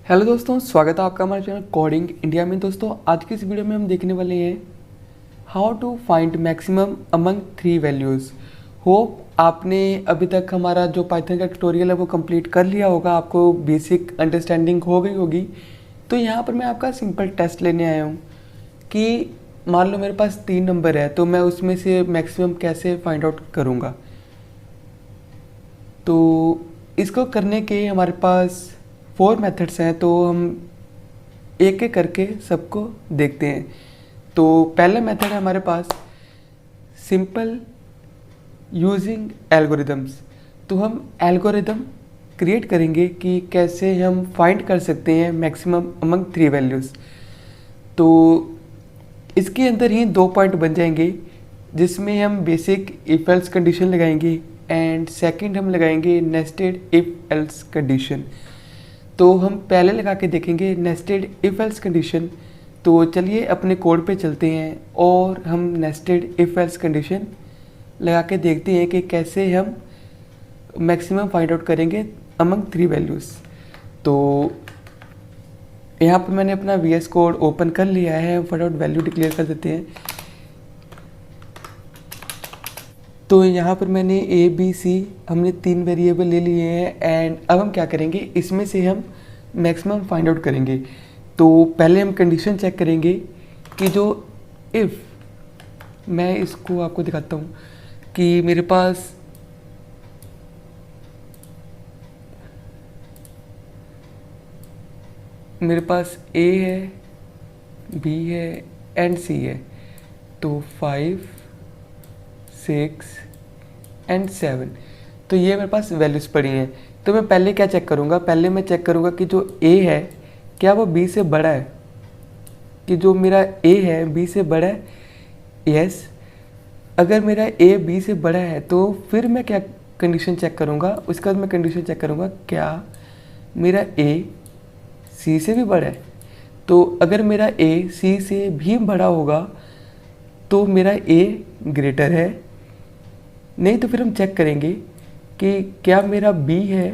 Hello दोस्तों, स्वागत है आपका हमारे चैनल कोडिंग इंडिया में। दोस्तों आज की इस वीडियो में हम देखने वाले हैं how to find maximum among three values. Hope आपने अभी तक हमारा जो पाइथन का ट्यूटोरियल है वो कंप्लीट कर लिया होगा, आपको बेसिक अंडरस्टैंडिंग हो गई होगी। तो यहाँ पर मैं आपका सिंपल टेस्ट लेने आया हूँ कि मान लो मेरे पास 3 नंबर है, तो मैं उसमें से मैक्सिमम कैसे फाइंड आउट करूँगा। तो इसको करने के हमारे पास 4 मेथड्स हैं, तो हम एक एक करके सबको देखते हैं। तो पहला मेथड है हमारे पास सिंपल यूजिंग एल्गोरिदम्स। तो हम एल्गोरिदम क्रिएट करेंगे कि कैसे हम फाइंड कर सकते हैं मैक्सिमम अमंग थ्री वैल्यूज़। तो इसके अंदर ही 2 पॉइंट बन जाएंगे, जिसमें हम बेसिक इफ एल्स कंडीशन लगाएंगे एंड सेकंड हम लगाएंगे नेस्टेड इफ एल्स कंडीशन। तो हम पहले लगा के देखेंगे नेस्टेड इफ एल्स कंडीशन। तो चलिए अपने कोड पे चलते हैं और हम नेस्टेड इफ एल्स कंडीशन लगा के देखते हैं कि कैसे हम मैक्सिमम फाइंड आउट करेंगे अमंग थ्री वैल्यूज़। तो यहाँ पर मैंने अपना VS कोड ओपन कर लिया है, हम फटाफट वैल्यू डिक्लेयर कर देते हैं। तो यहाँ पर मैंने A B C हमने 3 वेरिएबल ले लिए हैं एंड अब हम क्या करेंगे, इसमें से हम मैक्सिमम फाइंड आउट करेंगे। तो पहले हम कंडीशन चेक करेंगे कि जो इफ़, मैं इसको आपको दिखाता हूँ कि मेरे पास A है, B है एंड C है। तो 5 6 एंड 7, तो ये मेरे पास वैल्यूज़ पड़ी हैं। तो मैं पहले क्या चेक करूँगा, पहले मैं चेक करूँगा कि जो A है क्या वो B से बड़ा है, कि जो मेरा A है B से बड़ा है। यस, अगर मेरा A B से बड़ा है तो फिर मैं क्या कंडीशन चेक करूँगा, उसके बाद मैं कंडीशन चेक करूँगा क्या मेरा A C से भी बड़ा है। तो अगर मेरा A C से भी बड़ा होगा तो मेरा A ग्रेटर है। नहीं तो फिर हम चेक करेंगे कि क्या मेरा B है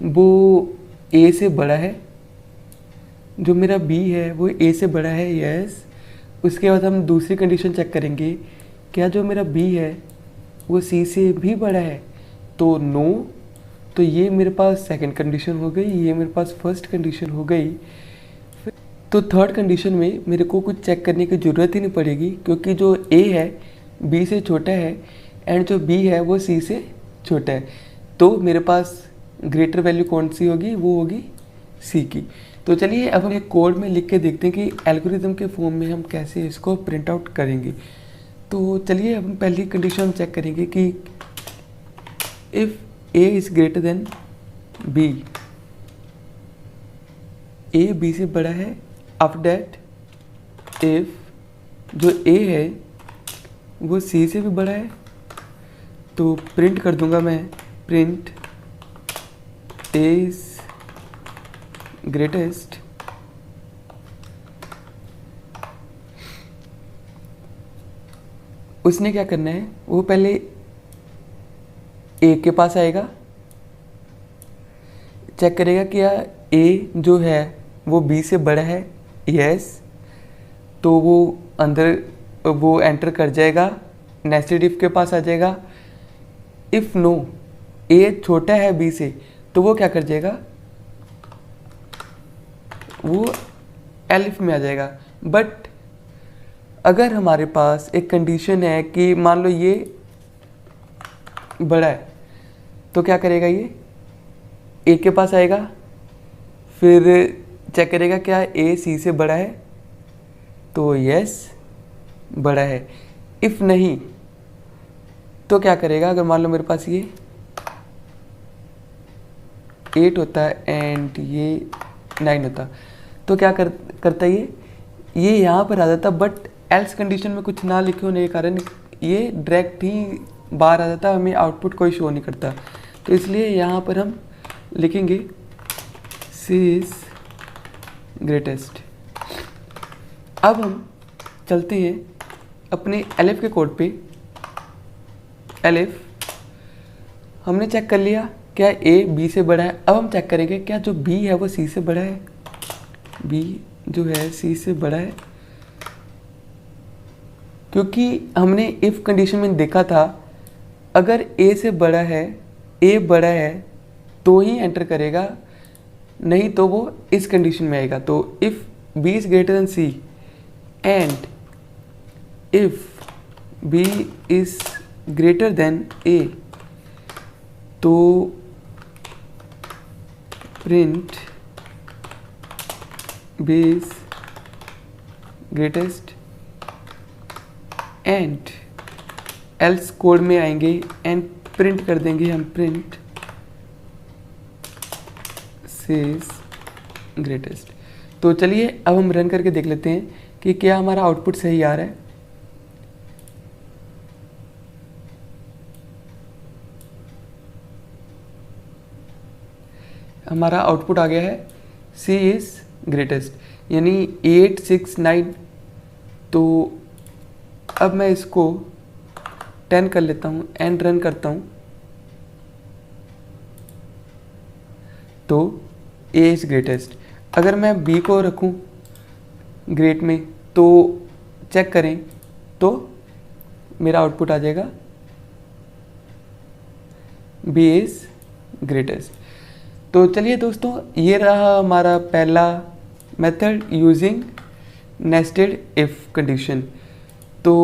वो A से बड़ा है। जो मेरा B है वो A से बड़ा है, यस। उसके बाद हम दूसरी कंडीशन चेक करेंगे, क्या जो मेरा B है वो C से भी बड़ा है। तो नो, तो ये मेरे पास सेकंड कंडीशन हो गई, ये मेरे पास फर्स्ट कंडीशन हो गई। तो थर्ड कंडीशन में मेरे को कुछ चेक करने की ज़रूरत ही नहीं पड़ेगी, क्योंकि जो A है B से छोटा है एंड जो B है वो C से छोटा है। तो मेरे पास ग्रेटर वैल्यू कौन सी होगी, वो होगी C की। तो चलिए अब हम एक कोड में लिख के देखते हैं कि एल्गोरिदम के फॉर्म में हम कैसे इसको प्रिंट आउट करेंगे। तो चलिए अब हम पहली कंडीशन चेक करेंगे कि if A is greater then B, A B से बड़ा है। आफ्टर दैट इफ़ जो A है वो C से भी बड़ा है, तो प्रिंट कर दूंगा मैं, प्रिंट A इज़ ग्रेटेस्ट। उसने क्या करना है, वो पहले A के पास आएगा, चेक करेगा क्या A जो है वो B से बड़ा है, यस। तो वो अंदर वो एंटर कर जाएगा, नेस्टेड इफ के पास आ जाएगा। इफ़ नो, A छोटा है B से, तो वो क्या कर जाएगा, वो एलिफ में आ जाएगा। बट अगर हमारे पास एक कंडीशन है कि मान लो ये बड़ा है, तो क्या करेगा, ये A के पास आएगा, फिर चेक करेगा क्या A C से बड़ा है, तो यस बड़ा है। इफ़ नहीं तो क्या करेगा, अगर मान लो मेरे पास ये 8 होता है एंड ये 9 होता, तो क्या करता ये यहाँ पर आ जाता। बट एल्स कंडीशन में कुछ ना लिखे होने के कारण ये डायरेक्ट ही बाहर आ जाता, हमें आउटपुट कोई शो नहीं करता। तो इसलिए यहाँ पर हम लिखेंगे C इज़ ग्रेटेस्ट। अब हम चलते हैं अपने एलिफ के कोड पे। एलिफ हमने चेक कर लिया क्या ए बी से बड़ा है। अब हम चेक करेंगे क्या जो बी है वो सी से बड़ा है, बी जो है सी से बड़ा है, क्योंकि हमने इफ़ कंडीशन में देखा था अगर ए से बड़ा है, ए बड़ा है तो ही एंटर करेगा, नहीं तो वो इस कंडीशन में आएगा। तो if b is greater than c and if b is greater than a, तो print b is greatest and else code में आएंगे एंड प्रिंट कर देंगे हम प्रिंट सी इज ग्रेटेस्ट। तो चलिए अब हम रन करके देख लेते हैं कि क्या हमारा आउटपुट सही आ रहा है। हमारा आउटपुट आ गया है सी इज ग्रेटेस्ट, यानी 8 6 9। तो अब मैं इसको 10 कर लेता हूँ एंड रन करता हूँ, तो ए इज ग्रेटेस्ट। अगर मैं बी को रखूँ ग्रेट में तो चेक करें तो मेरा आउटपुट आ जाएगा बी इज ग्रेटेस्ट। तो चलिए दोस्तों, ये रहा हमारा पहला method using nested if condition. तो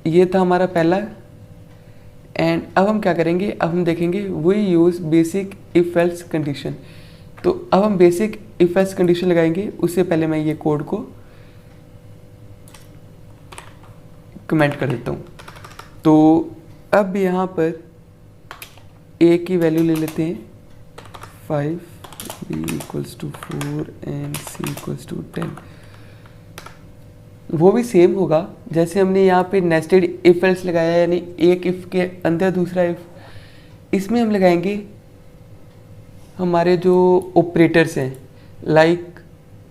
ये था हमारा पहला। एंड अब हम क्या करेंगे, अब हम देखेंगे we use basic if else condition. तो अब हम बेसिक इफ एल्स कंडीशन लगाएंगे, उससे पहले मैं ये कोड को कमेंट कर देता हूँ। तो अब यहाँ पर a की वैल्यू ले लेते हैं 5, b equals to 4 and c equals to 10। वो भी सेम होगा जैसे हमने यहाँ पे नेस्टेड इफ एल्स लगाया है, यानी एक इफ के अंदर दूसरा इफ। इसमें हम लगाएंगे हमारे जो ऑपरेटर्स हैं लाइक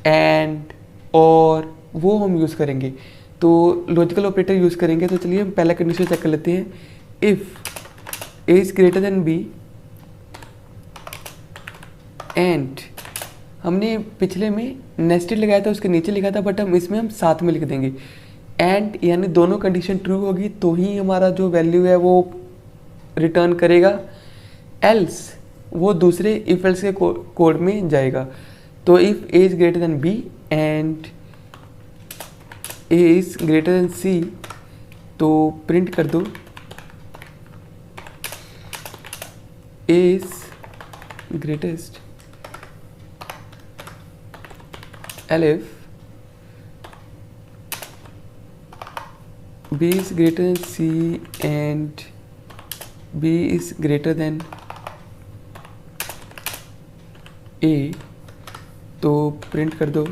एंड और, वो हम यूज़ करेंगे। तो लॉजिकल ऑपरेटर यूज़ करेंगे। तो चलिए हम पहला कंडीशन चेक कर लेते हैं। If a is greater than b and हमने पिछले में नेस्टेड लगाया था, उसके नीचे लिखा था, बट इसमें हम साथ में लिख देंगे एंड, यानी दोनों कंडीशन ट्रू होगी तो ही हमारा जो वैल्यू है वो रिटर्न करेगा, एल्स वो दूसरे इफ एल्स के कोड में जाएगा। तो if a is greater than b and a is greater than c, तो प्रिंट कर दो a is greatest elif b is greater than c and b is greater than a, तो print कर दो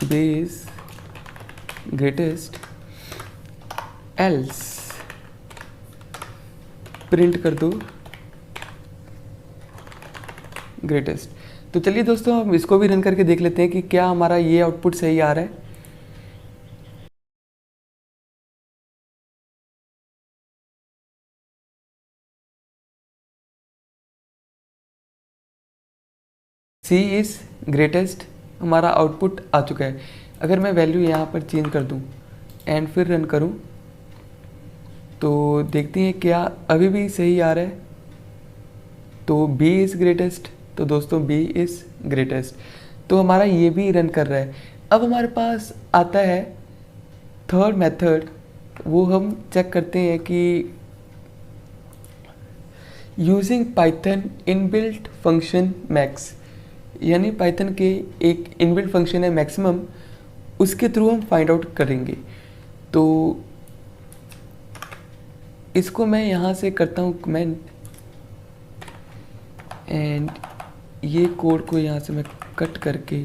b is greatest else, print कर दो greatest. तो चलिए दोस्तों, हम इसको भी रन करके देख लेते हैं कि क्या हमारा ये आउटपुट सही आ रहा है। सी इज़ ग्रेटेस्ट हमारा आउटपुट आ चुका है। अगर मैं वैल्यू यहाँ पर चेंज कर दूँ एंड फिर रन करूँ तो देखते हैं क्या अभी भी सही आ रहा है। तो बी इज़ ग्रेटेस्ट, तो दोस्तों बी इज़ ग्रेटेस्ट, तो हमारा ये भी रन कर रहा है। अब हमारे पास आता है थर्ड मेथड, वो हम चेक करते हैं कि using Python inbuilt function max, यानी पाइथन के एक इनबिल्ट फंक्शन है मैक्सिमम, उसके थ्रू हम फाइंड आउट करेंगे। तो इसको मैं यहाँ से करता हूँ कमेंट एंड ये कोड को यहाँ से मैं कट करके,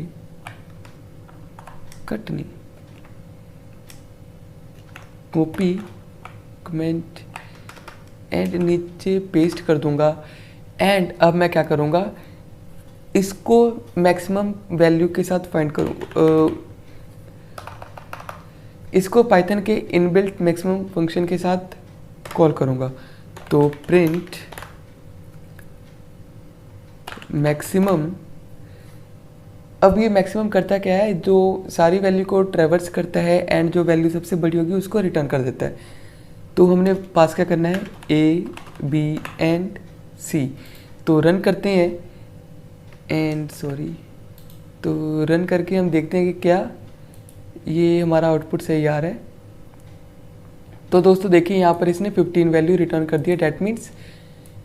कट नहीं, कॉपी कमेंट एंड नीचे पेस्ट कर दूंगा। एंड अब मैं क्या करूँगा, इसको मैक्सिमम वैल्यू के साथ फाइंड करूँ, इसको पाइथन के इनबिल्ट मैक्सिमम फंक्शन के साथ कॉल करूँगा। तो प्रिंट मैक्सिमम, अब ये मैक्सिमम करता क्या है, जो सारी वैल्यू को ट्रेवर्स करता है एंड जो वैल्यू सबसे बड़ी होगी उसको रिटर्न कर देता है। तो हमने पास क्या करना है, ए बी एंड सी। तो रन करते हैं तो रन करके हम देखते हैं कि क्या ये हमारा आउटपुट सही आ रहा है। तो दोस्तों देखिए यहाँ पर इसने 15 वैल्यू रिटर्न कर दिया, डैट मीन्स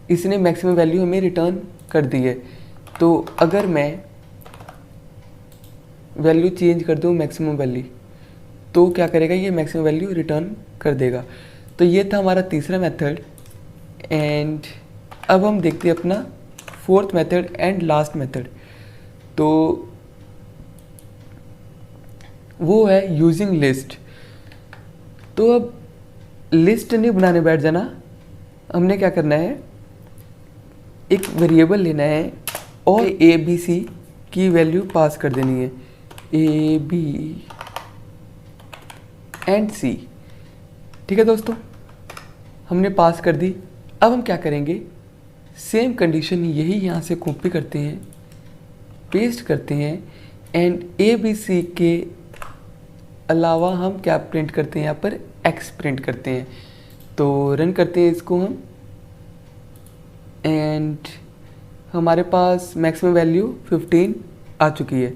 इसने मैक्सिमम वैल्यू हमें रिटर्न कर दी है। तो अगर मैं वैल्यू चेंज कर दूँ मैक्सिमम वैल्यू, तो क्या करेगा, ये मैक्सिमम वैल्यू रिटर्न कर देगा। तो ये था हमारा तीसरा मेथड। एंड अब हम देखते हैं अपना fourth method and last method. तो वो है यूजिंग लिस्ट। तो अब लिस्ट नहीं बनाने बैठ जाना, हमने क्या करना है, एक वेरिएबल लेना है और ए बी सी की वैल्यू पास कर देनी है, ए बी एंड सी। ठीक है दोस्तों, हमने पास कर दी। अब हम क्या करेंगे, सेम कंडीशन यही यहाँ से कॉपी करते हैं, पेस्ट करते हैं एंड ए बी सी के अलावा हम क्या प्रिंट करते हैं, यहाँ पर एक्स प्रिंट करते हैं। तो रन करते हैं इसको हम एंड हमारे पास मैक्सिमम वैल्यू 15 आ चुकी है।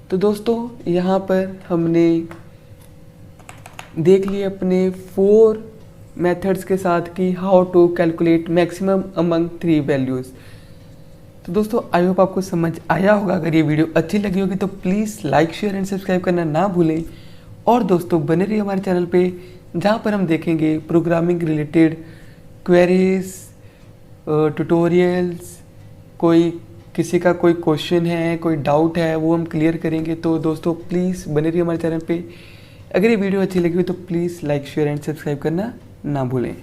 तो दोस्तों यहाँ पर हमने देख लिए अपने 4 मेथड्स के साथ कि how to calculate maximum among 3 values. तो दोस्तों आई होप आपको समझ आया होगा। अगर ये वीडियो अच्छी लगी होगी तो please like share and subscribe करना ना भूलें। और दोस्तों बने रहिए हमारे चैनल पे, जहाँ पर हम देखेंगे प्रोग्रामिंग रिलेटेड क्वेरीज, ट्यूटोरियल्स, किसी का कोई क्वेश्चन है, कोई डाउट है, वो हम क्लियर करेंगे। तो दोस्तों प्लीज़ बने रहिए हमारे चैनल पे। अगर ये वीडियो अच्छी लगी हो तो please like share and subscribe करना ना भूलें।